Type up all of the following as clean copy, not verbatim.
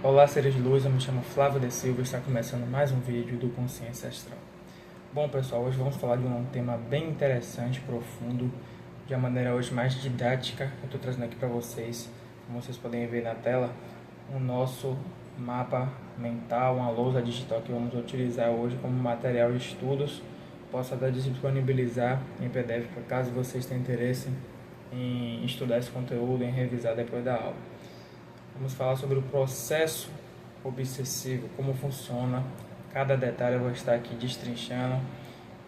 Olá, seres de luz, eu me chamo Flávio de Silva e está começando mais um vídeo do Consciência Astral. Bom, pessoal, hoje vamos falar de um tema bem interessante, profundo, de uma maneira hoje mais didática. Eu estou trazendo aqui para vocês, como vocês podem ver na tela, o nosso mapa mental, uma lousa digital que vamos utilizar hoje como material de estudos. Posso até disponibilizar em PDF, caso vocês tenham interesse em estudar esse conteúdo, em revisar depois da aula. Vamos falar sobre o processo obsessivo, como funciona, cada detalhe eu vou estar aqui destrinchando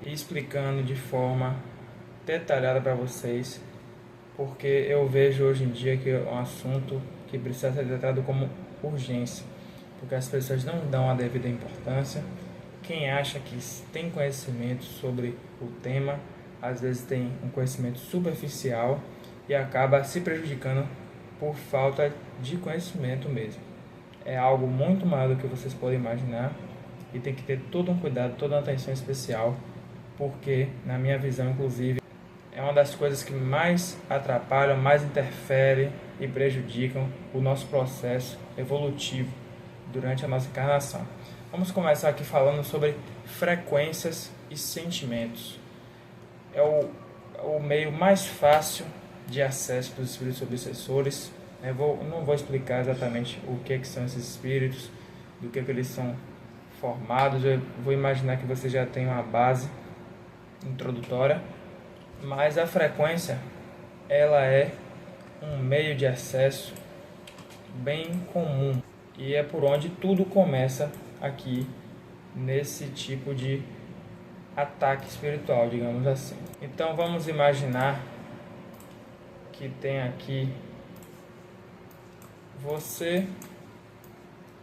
e explicando de forma detalhada para vocês, porque eu vejo hoje em dia que é um assunto que precisa ser tratado como urgência, porque as pessoas não dão a devida importância. Quem acha que tem conhecimento sobre o tema, às vezes tem um conhecimento superficial e acaba se prejudicando por falta de conhecimento mesmo. É algo muito maior do que vocês podem imaginar e tem que ter todo um cuidado, toda uma atenção especial, porque, na minha visão, inclusive, é uma das coisas que mais atrapalham, mais interferem e prejudicam o nosso processo evolutivo durante a nossa encarnação. Vamos começar aqui falando sobre frequências e sentimentos. É o meio mais fácil de acesso dos espíritos obsessores. Não vou explicar exatamente o que são esses espíritos, do que eles são formados. Eu vou imaginar que você já tem uma base introdutória, mas a frequência ela é um meio de acesso bem comum e é por onde tudo começa aqui nesse tipo de ataque espiritual, digamos assim. Então vamos imaginar que tem aqui você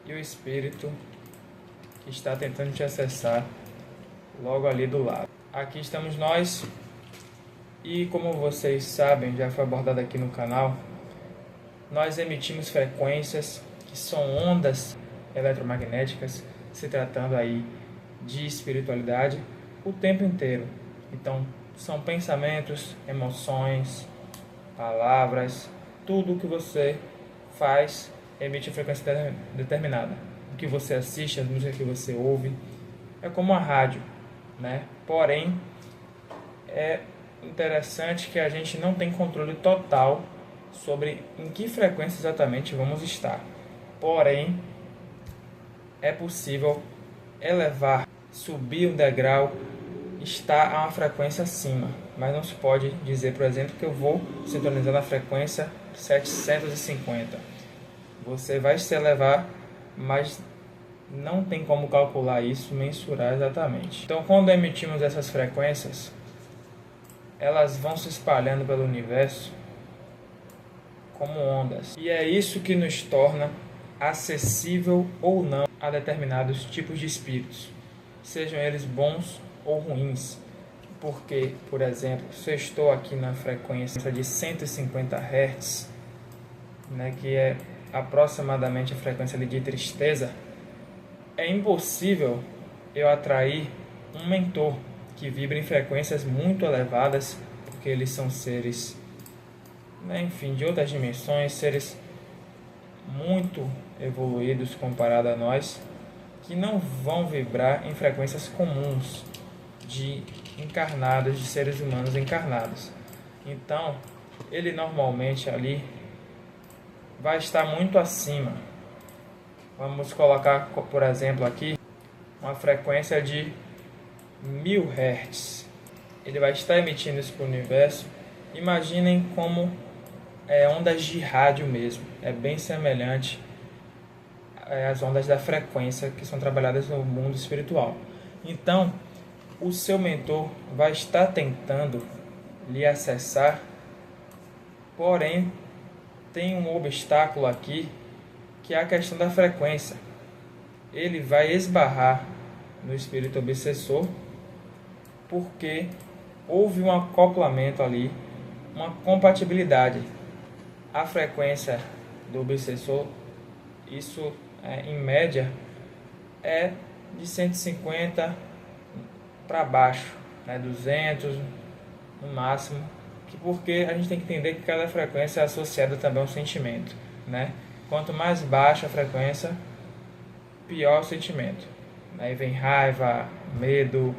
e o espírito que está tentando te acessar logo ali do lado. Aqui estamos nós e, como vocês sabem, já foi abordado aqui no canal, nós emitimos frequências que são ondas eletromagnéticas, se tratando aí de espiritualidade o tempo inteiro. Então são pensamentos, emoções, palavras, tudo o que você faz emite frequência determinada. O que você assiste, as músicas que você ouve, é como a rádio, né? Porém, é interessante que a gente não tem controle total sobre em que frequência exatamente vamos estar. Porém, é possível elevar, subir um degrau, estar a uma frequência acima, mas não se pode dizer, por exemplo, que eu vou sintonizar na frequência 750. Você vai se elevar, mas não tem como calcular isso, mensurar exatamente. Então, quando emitimos essas frequências, elas vão se espalhando pelo universo como ondas. E é isso que nos torna acessível ou não a determinados tipos de espíritos, sejam eles bons ou ruins. Porque, por exemplo, se eu estou aqui na frequência de 150 Hz, né, que é aproximadamente a frequência de tristeza, é impossível eu atrair um mentor que vibra em frequências muito elevadas, porque eles são seres, né, enfim, de outras dimensões, seres muito evoluídos comparado a nós, que não vão vibrar em frequências comuns de encarnados, de seres humanos encarnados. Então, ele normalmente ali vai estar muito acima. Vamos colocar, por exemplo, aqui uma frequência de 1000 Hz. Ele vai estar emitindo isso para o universo. Imaginem como ondas de rádio mesmo. É bem semelhante às ondas da frequência que são trabalhadas no mundo espiritual. Então, o seu mentor vai estar tentando lhe acessar, porém tem um obstáculo aqui, que é a questão da frequência. Ele vai esbarrar no espírito obsessor, porque houve um acoplamento ali, uma compatibilidade. A frequência do obsessor, isso em média, é de 150 para baixo, né, 200 no máximo, porque a gente tem que entender que cada frequência é associada também a um sentimento, né? Quanto mais baixa a frequência, pior o sentimento. Aí vem raiva, medo,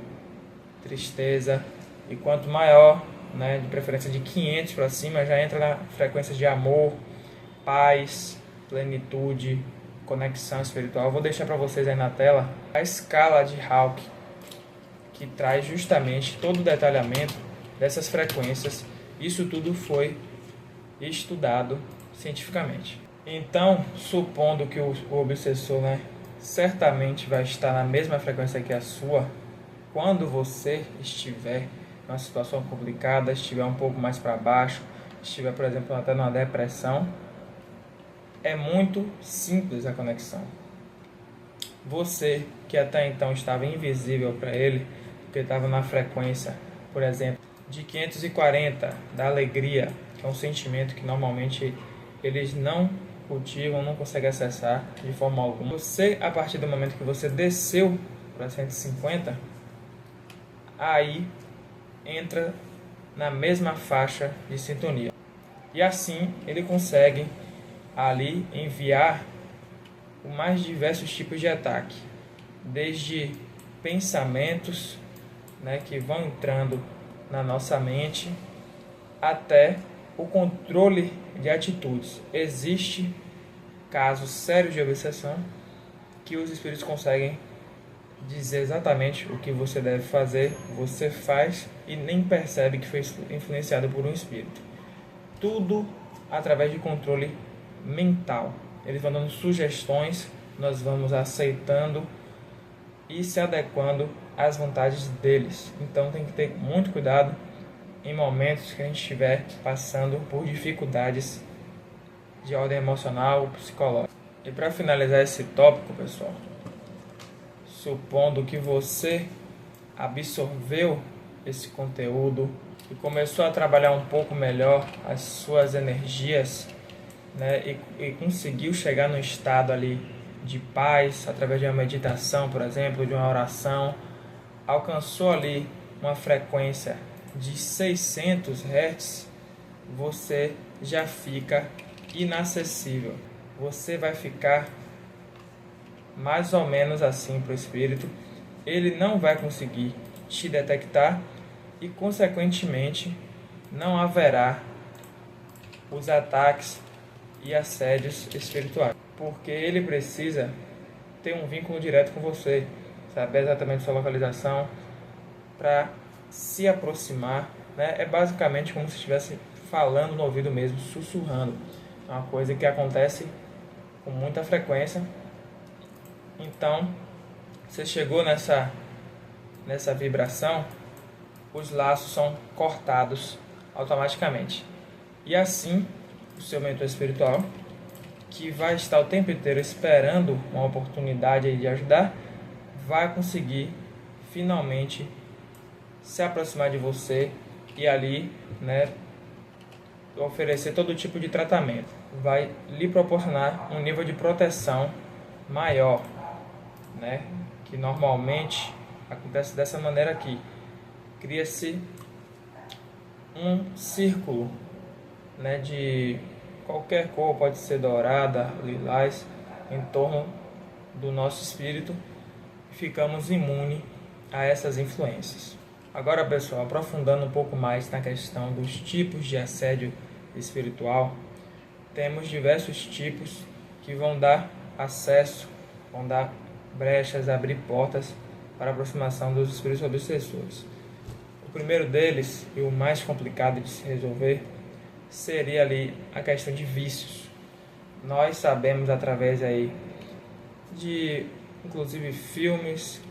tristeza. E quanto maior, né, de preferência de 500 para cima, já entra na frequência de amor, paz, plenitude, conexão espiritual. Eu vou deixar para vocês aí na tela a escala de Hawking, que traz justamente todo o detalhamento dessas frequências. Isso tudo foi estudado cientificamente. Então, supondo que o obsessor, né, certamente vai estar na mesma frequência que a sua, quando você estiver numa situação complicada, estiver um pouco mais para baixo, estiver, por exemplo, até numa depressão, é muito simples a conexão. Você, que até então estava invisível para ele, porque estava na frequência, por exemplo, de 540, da alegria, que é um sentimento que normalmente eles não cultivam, não conseguem acessar de forma alguma. Você, a partir do momento que você desceu para 150, aí entra na mesma faixa de sintonia. E assim ele consegue ali enviar os mais diversos tipos de ataque, desde pensamentos, né, que vão entrando na nossa mente, até o controle de atitudes. Existe casos sérios de obsessão que os espíritos conseguem dizer exatamente o que você deve fazer, você faz e nem percebe que foi influenciado por um espírito. Tudo através de controle mental. Eles vão dando sugestões, nós vamos aceitando e se adequando às vontades deles. Então tem que ter muito cuidado em momentos que a gente estiver passando por dificuldades de ordem emocional, psicológica. E para finalizar esse tópico, pessoal, supondo que você absorveu esse conteúdo e começou a trabalhar um pouco melhor as suas energias, né, e conseguiu chegar no estado ali de paz através de uma meditação, por exemplo, de uma oração, alcançou ali uma frequência de 600 Hz, você já fica inacessível. Você vai ficar mais ou menos assim para o espírito. Ele não vai conseguir te detectar e, consequentemente, não haverá os ataques e assédios espirituais, porque ele precisa ter um vínculo direto com você, saber exatamente sua localização para se aproximar, né? É basicamente como se estivesse falando no ouvido mesmo, sussurrando. É uma coisa que acontece com muita frequência. Então, você chegou nessa vibração, os laços são cortados automaticamente. E assim, o seu mentor espiritual, que vai estar o tempo inteiro esperando uma oportunidade de ajudar, vai conseguir finalmente se aproximar de você e ali, né, oferecer todo tipo de tratamento. Vai lhe proporcionar um nível de proteção maior, né, que normalmente acontece dessa maneira aqui. Cria-se um círculo, né, de qualquer cor, pode ser dourada, lilás, em torno do nosso espírito, ficamos imunes a essas influências. Agora, pessoal, aprofundando um pouco mais na questão dos tipos de assédio espiritual, temos diversos tipos que vão dar acesso, vão dar brechas, abrir portas para a aproximação dos espíritos obsessores. O primeiro deles, e o mais complicado de se resolver, seria ali a questão de vícios. Nós sabemos através aí de, inclusive, filmes,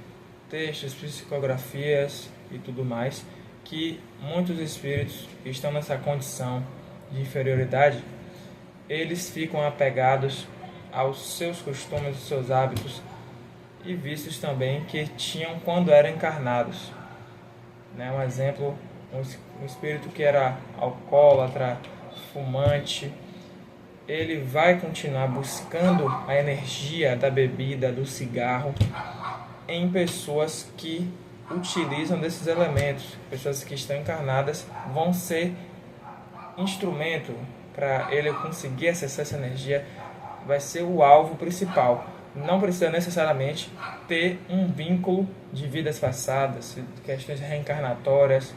textos, psicografias e tudo mais, que muitos espíritos que estão nessa condição de inferioridade, eles ficam apegados aos seus costumes, aos seus hábitos e vícios também que tinham quando eram encarnados. Um exemplo, um espírito que era alcoólatra, fumante, ele vai continuar buscando a energia da bebida, do cigarro, em pessoas que utilizam desses elementos. Pessoas que estão encarnadas vão ser instrumento para ele conseguir acessar essa energia vai ser o alvo principal. Não precisa necessariamente ter um vínculo de vidas passadas, questões reencarnatórias,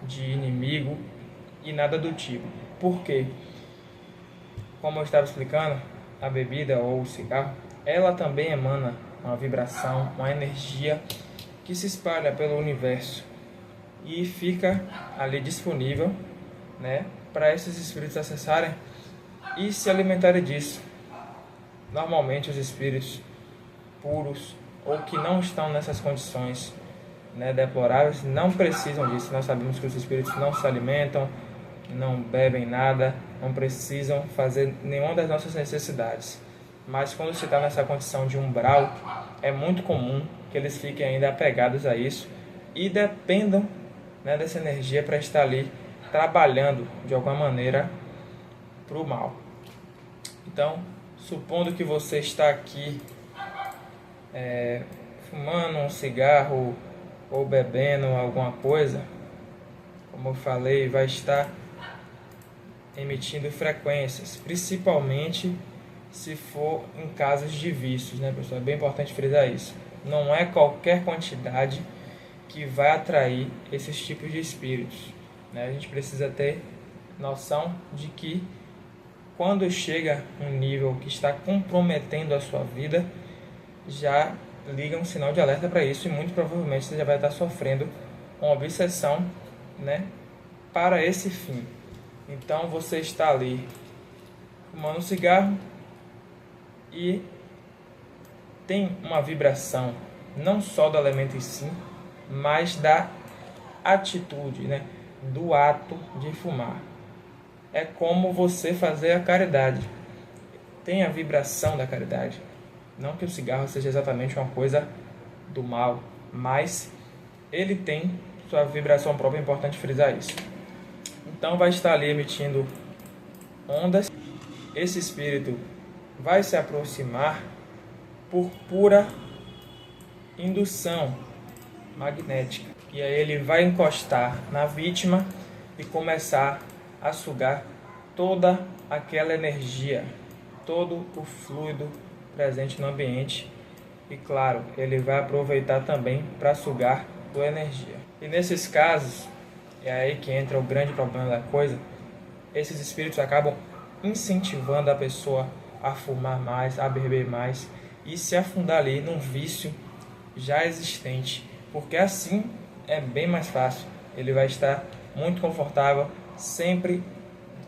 de inimigo e nada do tipo. Por quê? Como eu estava explicando, a bebida ou o cigarro, ela também emana uma vibração, uma energia que se espalha pelo universo e fica ali disponível, né, para esses espíritos acessarem e se alimentarem disso. Normalmente os espíritos puros ou que não estão nessas condições, né, deploráveis, não precisam disso. Nós sabemos que os espíritos não se alimentam, não bebem nada, não precisam fazer nenhuma das nossas necessidades. Mas quando se está nessa condição de umbral, é muito comum que eles fiquem ainda apegados a isso e dependam, né, dessa energia para estar ali trabalhando de alguma maneira para o mal. Então, supondo que você está aqui fumando um cigarro ou bebendo alguma coisa, como eu falei, vai estar emitindo frequências, principalmente se for em casos de vícios, né, pessoal? É bem importante frisar isso. Não é qualquer quantidade que vai atrair esses tipos de espíritos, né? A gente precisa ter noção de que quando chega um nível que está comprometendo a sua vida, já liga um sinal de alerta para isso e muito provavelmente você já vai estar sofrendo uma obsessão, né, para esse fim. Então você está ali fumando um cigarro e tem uma vibração não só do elemento em si, mas da atitude, né, do ato de fumar. É como você fazer a caridade. Tem a vibração da caridade. Não que o cigarro seja exatamente uma coisa do mal, mas ele tem sua vibração própria, é importante frisar isso. Então vai estar ali emitindo ondas. Esse espírito vai se aproximar por pura indução magnética. E aí ele vai encostar na vítima e começar a sugar toda aquela energia, todo o fluido presente no ambiente. E claro, ele vai aproveitar também para sugar tua energia. E nesses casos, é aí que entra o grande problema da coisa. Esses espíritos acabam incentivando a pessoa a fumar mais, a beber mais e se afundar ali num vício já existente, porque assim é bem mais fácil. Ele vai estar muito confortável, sempre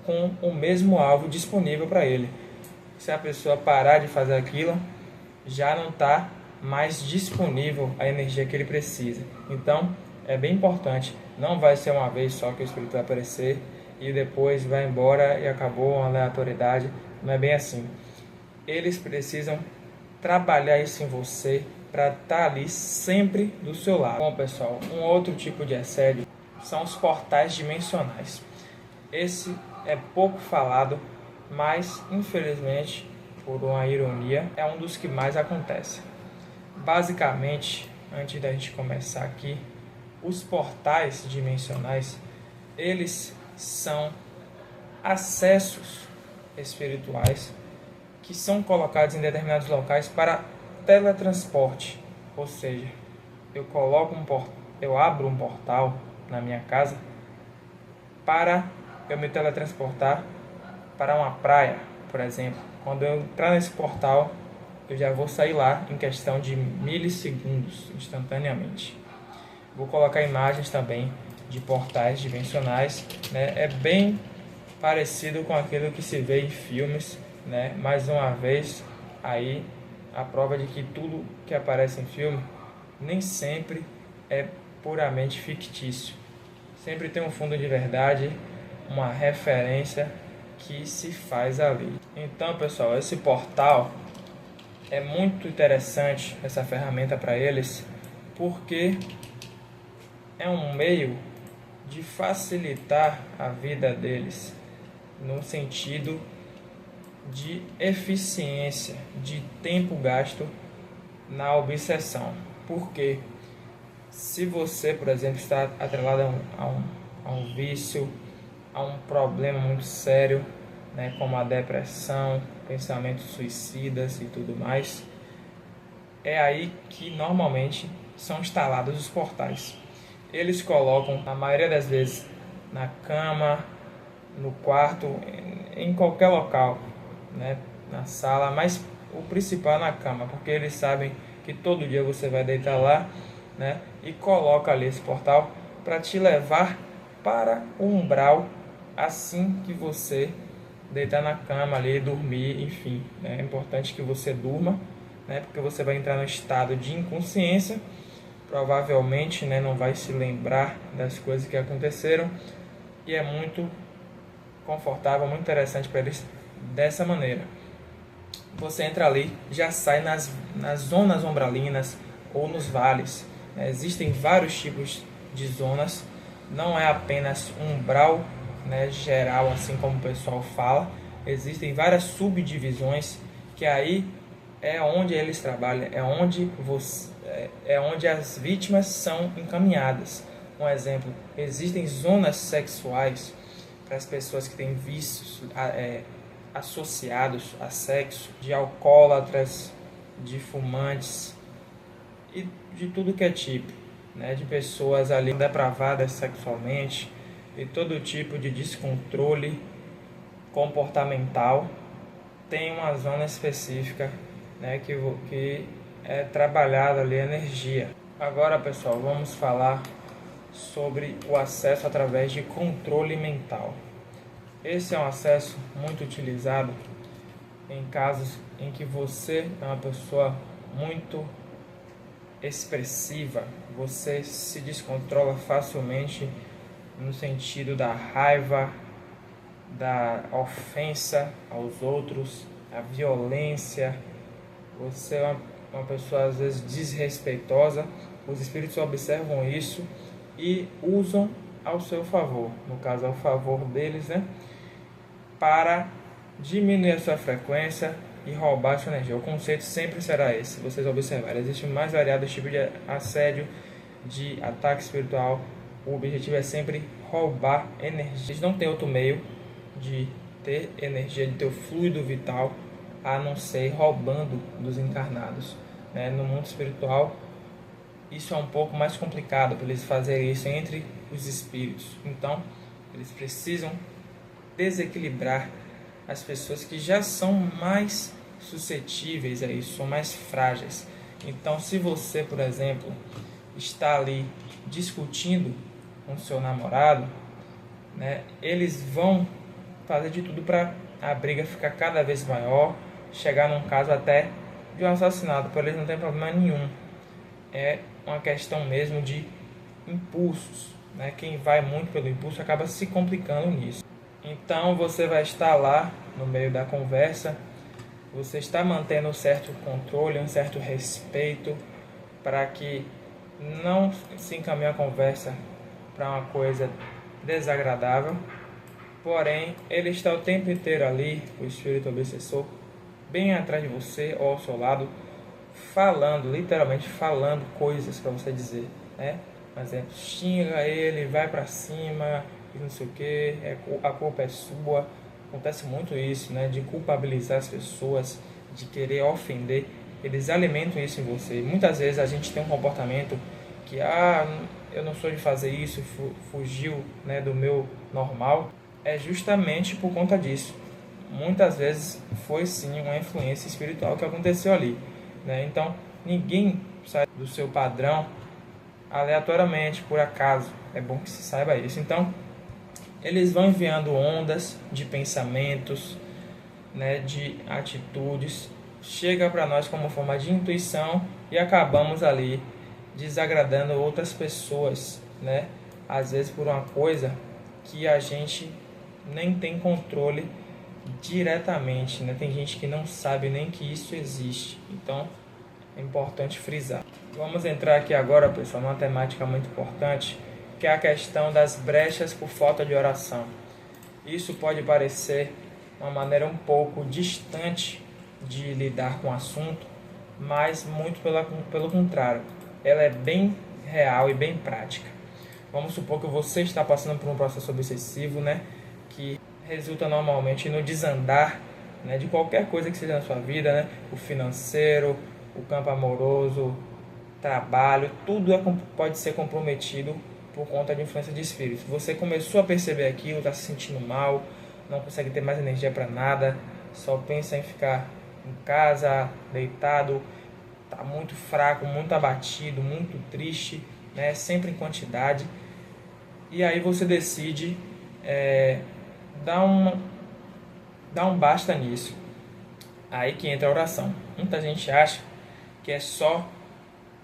com o mesmo alvo disponível para ele. Se a pessoa parar de fazer aquilo, já não está mais disponível a energia que ele precisa. Então é bem importante, não vai ser uma vez só que o espírito vai aparecer e depois vai embora e acabou a aleatoriedade. Não é bem assim. Eles precisam trabalhar isso em você para estar ali sempre do seu lado. Bom, pessoal, um outro tipo de assédio são os portais dimensionais. Esse é pouco falado, mas infelizmente, por uma ironia, é um dos que mais acontece. Basicamente, antes da gente começar aqui, os portais dimensionais, eles são acessos espirituais que são colocados em determinados locais para teletransporte. Ou seja, eu abro um portal na minha casa para eu me teletransportar para uma praia, por exemplo. Quando eu entrar nesse portal, eu já vou sair lá em questão de milissegundos, instantaneamente. Vou colocar imagens também de portais dimensionais, né? É bem parecido com aquilo que se vê em filmes, né? Mais uma vez, aí a prova de que tudo que aparece em filme nem sempre é puramente fictício. Sempre tem um fundo de verdade, uma referência que se faz ali. Então, pessoal, esse portal é muito interessante, essa ferramenta para eles, porque é um meio de facilitar a vida deles no sentido de eficiência, de tempo gasto na obsessão. Porque se você, por exemplo, está atrelado a um vício, a um problema muito sério, né, como a depressão, pensamentos suicidas e tudo mais, é aí que normalmente são instalados os portais. Eles colocam, na maioria das vezes, na cama, no quarto, em qualquer local, né? Na sala, mas o principal é na cama, porque eles sabem que todo dia você vai deitar lá, né? E coloca ali esse portal para te levar para o umbral assim que você deitar na cama ali, dormir, enfim, né? É importante que você durma, né? Porque você vai entrar no estado de inconsciência, provavelmente, né? Não vai se lembrar das coisas que aconteceram, e é muito confortável, muito interessante para eles dessa maneira. Você entra ali, já sai nas zonas umbralinas ou nos vales. Existem vários tipos de zonas, não é apenas um umbral, né, geral, assim como o pessoal fala. Existem várias subdivisões, que aí é onde eles trabalham, é onde as vítimas são encaminhadas. Um exemplo, existem zonas sexuais para as pessoas que têm vícios associados a sexo, de alcoólatras, de fumantes e de tudo que é tipo, né, de pessoas ali depravadas sexualmente e todo tipo de descontrole comportamental. Tem uma zona específica, né, que é trabalhada ali a energia. Agora, pessoal, vamos falar sobre o acesso através de controle mental. Esse é um acesso muito utilizado em casos em que você é uma pessoa muito expressiva, você se descontrola facilmente no sentido da raiva, da ofensa aos outros, a violência. Você é uma pessoa às vezes desrespeitosa. Os espíritos observam isso e usam ao seu favor, no caso ao favor deles, né, para diminuir a sua frequência e roubar a sua energia. O conceito sempre será esse, se vocês observarem. Existem mais variados tipos de assédio, de ataque espiritual. O objetivo é sempre roubar energia. Eles não tem outro meio de ter energia, de ter o fluido vital, a não ser roubando dos encarnados, né? No mundo espiritual, isso é um pouco mais complicado para eles fazerem isso entre os espíritos. Então, eles precisam desequilibrar as pessoas que já são mais suscetíveis a isso, são mais frágeis. Então, se você, por exemplo, está ali discutindo com seu namorado, né, eles vão fazer de tudo para a briga ficar cada vez maior, chegar num caso até de um assassinato. Por eles não tem problema nenhum. É uma questão mesmo de impulsos, né? Quem vai muito pelo impulso acaba se complicando nisso. Então você vai estar lá no meio da conversa, você está mantendo um certo controle, um certo respeito, para que não se encaminhe a conversa para uma coisa desagradável. Porém, ele está o tempo inteiro ali, o espírito obsessor, bem atrás de você ou ao seu lado, falando, literalmente falando coisas para você dizer, né? Por exemplo, xinga ele, vai para cima, e não sei o que, a culpa é sua. Acontece muito isso, né? De culpabilizar as pessoas, de querer ofender. Eles alimentam isso em você. Muitas vezes a gente tem um comportamento que, eu não sou de fazer isso, fugiu, né, do meu normal. É justamente por conta disso. Muitas vezes foi sim uma influência espiritual que aconteceu ali, né? Então, ninguém sai do seu padrão aleatoriamente, por acaso. É bom que se saiba isso. Então, eles vão enviando ondas de pensamentos, né, de atitudes, chega para nós como forma de intuição e acabamos ali desagradando outras pessoas, né? Às vezes por uma coisa que a gente nem tem controle diretamente, né? Tem gente que não sabe nem que isso existe. Então, é importante frisar. Vamos entrar aqui agora, pessoal, numa temática muito importante, que é a questão das brechas por falta de oração. Isso pode parecer uma maneira um pouco distante de lidar com o assunto, mas muito pelo contrário, ela é bem real e bem prática. Vamos supor que você está passando por um processo obsessivo, né, que resulta normalmente no desandar né, de qualquer coisa que seja na sua vida, né, o financeiro, o campo amoroso, trabalho, tudo pode ser comprometido por conta de influência de espíritos. Você começou a perceber aquilo, está se sentindo mal, não consegue ter mais energia para nada, só pensa em ficar em casa, deitado, está muito fraco, muito abatido, muito triste, né, sempre em quantidade. E aí você decide dar um basta nisso. Aí que entra a oração. Muita gente acha que é só,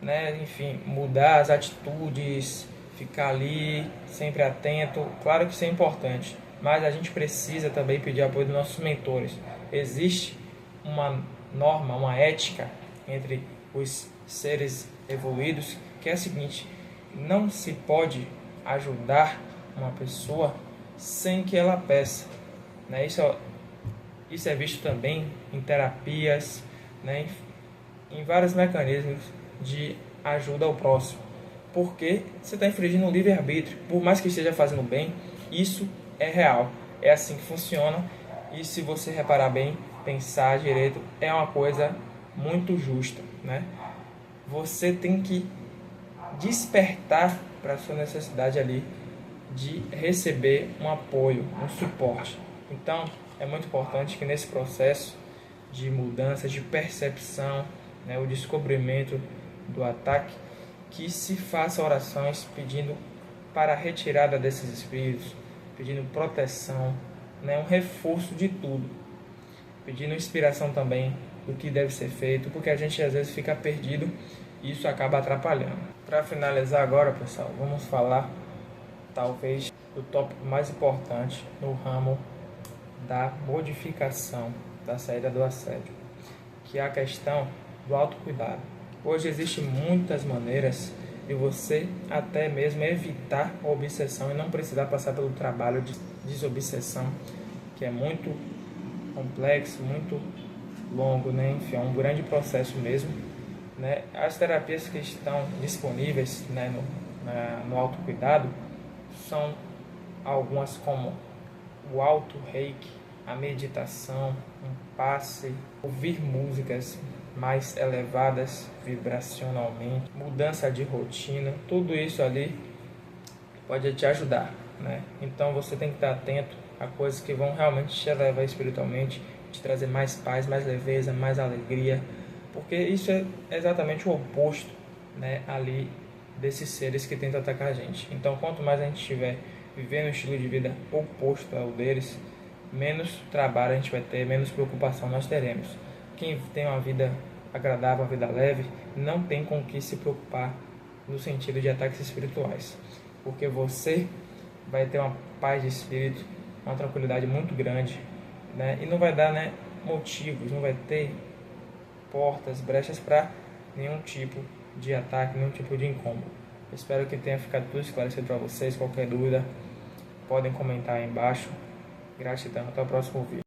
né, enfim, mudar as atitudes, ficar ali sempre atento. Claro que isso é importante, mas a gente precisa também pedir apoio dos nossos mentores. Existe uma norma, uma ética entre os seres evoluídos que é a seguinte: não se pode ajudar uma pessoa sem que ela peça, né? Isso é visto também em terapias, né? Em vários mecanismos de ajuda ao próximo, porque você está infringindo o livre-arbítrio. Por mais que esteja fazendo bem, isso é real, é assim que funciona. E se você reparar bem, pensar direito, é uma coisa muito justa, né? Você tem que despertar para a sua necessidade ali de receber um apoio, um suporte. Então, é muito importante que nesse processo de mudança, de percepção, né, o descobrimento do ataque, que se faça orações pedindo para a retirada desses espíritos, pedindo proteção, né, um reforço de tudo, pedindo inspiração também do que deve ser feito, porque a gente às vezes fica perdido e isso acaba atrapalhando. Para finalizar agora, pessoal, vamos falar talvez do tópico mais importante no ramo da modificação da saída do assédio, que é a questão do autocuidado. Hoje existem muitas maneiras de você até mesmo evitar a obsessão e não precisar passar pelo trabalho de desobsessão, que é muito complexo, muito longo, né? Enfim, é um grande processo mesmo, né? As terapias que estão disponíveis, né, no autocuidado são algumas como o auto-reiki, a meditação, um passe, ouvir músicas mais elevadas vibracionalmente, mudança de rotina, tudo isso ali pode te ajudar, né? Então você tem que estar atento a coisas que vão realmente te elevar espiritualmente, te trazer mais paz, mais leveza, mais alegria, porque isso é exatamente o oposto, né, ali desses seres que tentam atacar a gente. Então, quanto mais a gente estiver vivendo um estilo de vida oposto ao deles, menos trabalho a gente vai ter, menos preocupação nós teremos. Quem tem uma vida agradável, uma vida leve, não tem com o que se preocupar no sentido de ataques espirituais, porque você vai ter uma paz de espírito, uma tranquilidade muito grande, né? E não vai dar, né, motivos, não vai ter portas, brechas para nenhum tipo de ataque, nenhum tipo de incômodo. Espero que tenha ficado tudo esclarecido para vocês. Qualquer dúvida, podem comentar aí embaixo. Gratidão, até o próximo vídeo.